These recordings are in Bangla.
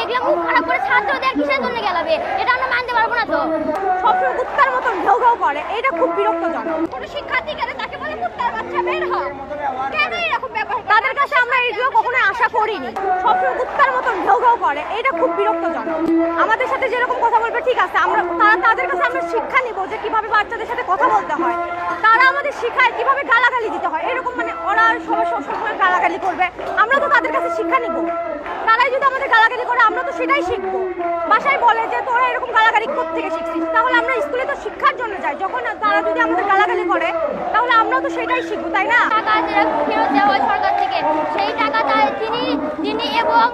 এগুলো মুখ খারাপ করে ছাত্রদের কিসের জন্য গেলাবে, এটা আমরা মানতে পারবো না। তো সবসময় কুত্তার মতন ঘেউ ঘেউ করে, এটা খুব বিরক্তজনক। কোনো শিক্ষার্থী গেলে তাকে বলে কুত্তার বাচ্চা বের হ, কেন এরকম ব্যাপার? তাদের কাছে আমরা এগুলো কখনো আশা করিনি। সবসময় কুত্তার মতন ঘেউ ঘেউ করে, এটা খুব বিরক্তজনক। আমাদের সাথে যেরকম কথা বলবে ঠিক আছে, তাদের কাছে আমরা শিক্ষা নিব যে কিভাবে বাচ্চাদের সাথে কথা বলতে হয়। তারা আমাদের শিখায় কিভাবে গালাগালি দিতে হয়। এরকম মানে ওরা সবসময় গালাগালি করবে, আমরা তো তাদের কাছে শিক্ষা নিব। তারাই যদি আমাদের গালাগালি করে আমরা তো সেটাই শিখবো। বাসায় বলে যে তোরা এরকম গালাগালি কোত্থেকে শিখছিস, তাহলে আমরা স্কুলে তো শিক্ষার জন্য যাই। যখন তারা যদি আমাদের গালাগালি করে তাহলে আমরা তো সেটাই শিখবো, তাই না? টাকা যেটা ফেরত দেওয়া হয় সরকার থেকে, সেই টাকা তিনি এবং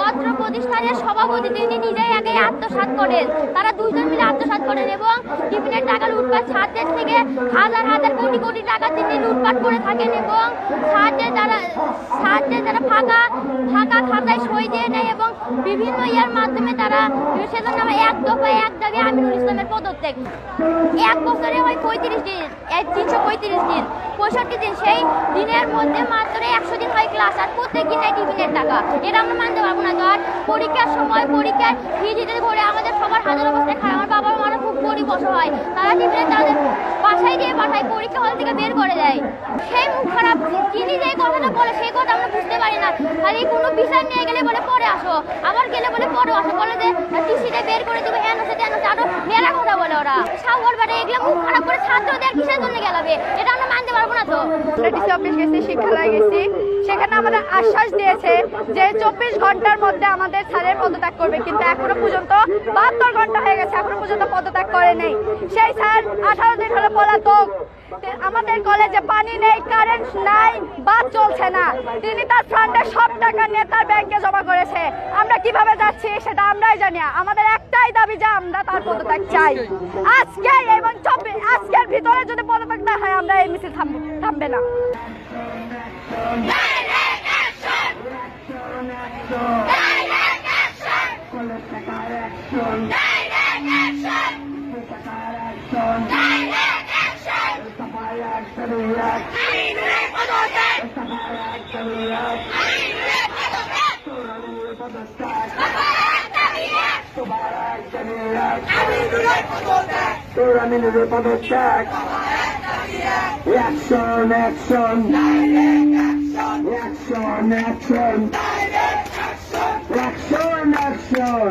অত্র প্রতিষ্ঠানের সভাপতি তিনি নিজেই আগে আত্মসাৎ করেন। তারা দুইজন মিলে আত্মসাৎ করেন এবং টিফিনের টাকা লুটপাট, ছাত্রের থেকে হাজার হাজার কোটি কোটি টাকা তিনি লুটপাট করে থাকেন এবং ছাত্রের যারা ফাঁকা খাতায় সই দিয়ে নেয় এবং বিভিন্ন ইয়ার মাধ্যমে তারা সেজন্য এক দফায় এক দাবি আমিনুল ইসলামের পদত্যাগ। 1 বছরে হয় 35 দিন, 335 দিন, 65 দিন। সেই দিনের মধ্যে মাত্র 100 দিন হয় ক্লাস, আর প্রত্যেক দিন নেয় টিফিনের টাকা। এটা আমরা মানতে পারবো না। তো আর পরীক্ষার সময় পরীক্ষার ফি দিতে ধরে আমাদের সবার হাজার অবস্থায় খারাপ। আমার বাবা মারা খুব গরিব অসহায়, তারা টিফিনে তাদের বাসায় দিয়ে পাঠায়, পরীক্ষা হল থেকে বের করে দেয়। সেই মুখ খারাপ তিনি যে কথাটা বলে সেই কথা আমরা বুঝতে পারি না। খালি কোনো বিচার নিয়ে গেলে বলে পরে আসো, আবার গেলে বলে পরে আসো, বলে যে টিসিতে বের করে দেবে, আরো মেলা কথা বলে ওরা। সাগরবাড়ি এগুলো মুখ খারাপ করে ছাত্রদের কিসের জন্য গেলাবে, এটা আমরা মানতে পারবো না। তো আমরা ডিসি অফিস গেছি, শিক্ষালয়ে গেছি, সেখানে আমাদের আশ্বাস দিয়েছে যে 24 ঘন্টার মধ্যে আমাদের স্যারের পদত্যাগ করবে, কিন্তু এখনো পর্যন্ত 72 ঘন্টা হয়ে গেছে, এখনো পর্যন্ত পদত্যাগ করে নেই। সেই স্যার 18 দিন হলো পলাতক। আমাদের কলেজে পানি নেই, কারেন্ট নাই, বাস চলছে না। তিনি তার ফান্ডে সব টাকা নিয়ে তার ব্যাংকে জমা করেছে। আমরা কিভাবে যাচ্ছি সেটা আমরাই জানি। আমাদের একটাই দাবি যে আমরা তার পদত্যাগ চাই আজকে, এবং আজকের ভিতরে যদি পদত্যাগ না হয় আমরা এই মিছিল থামবে না। আমিনুলের পদত্যাগ, action action action action action action.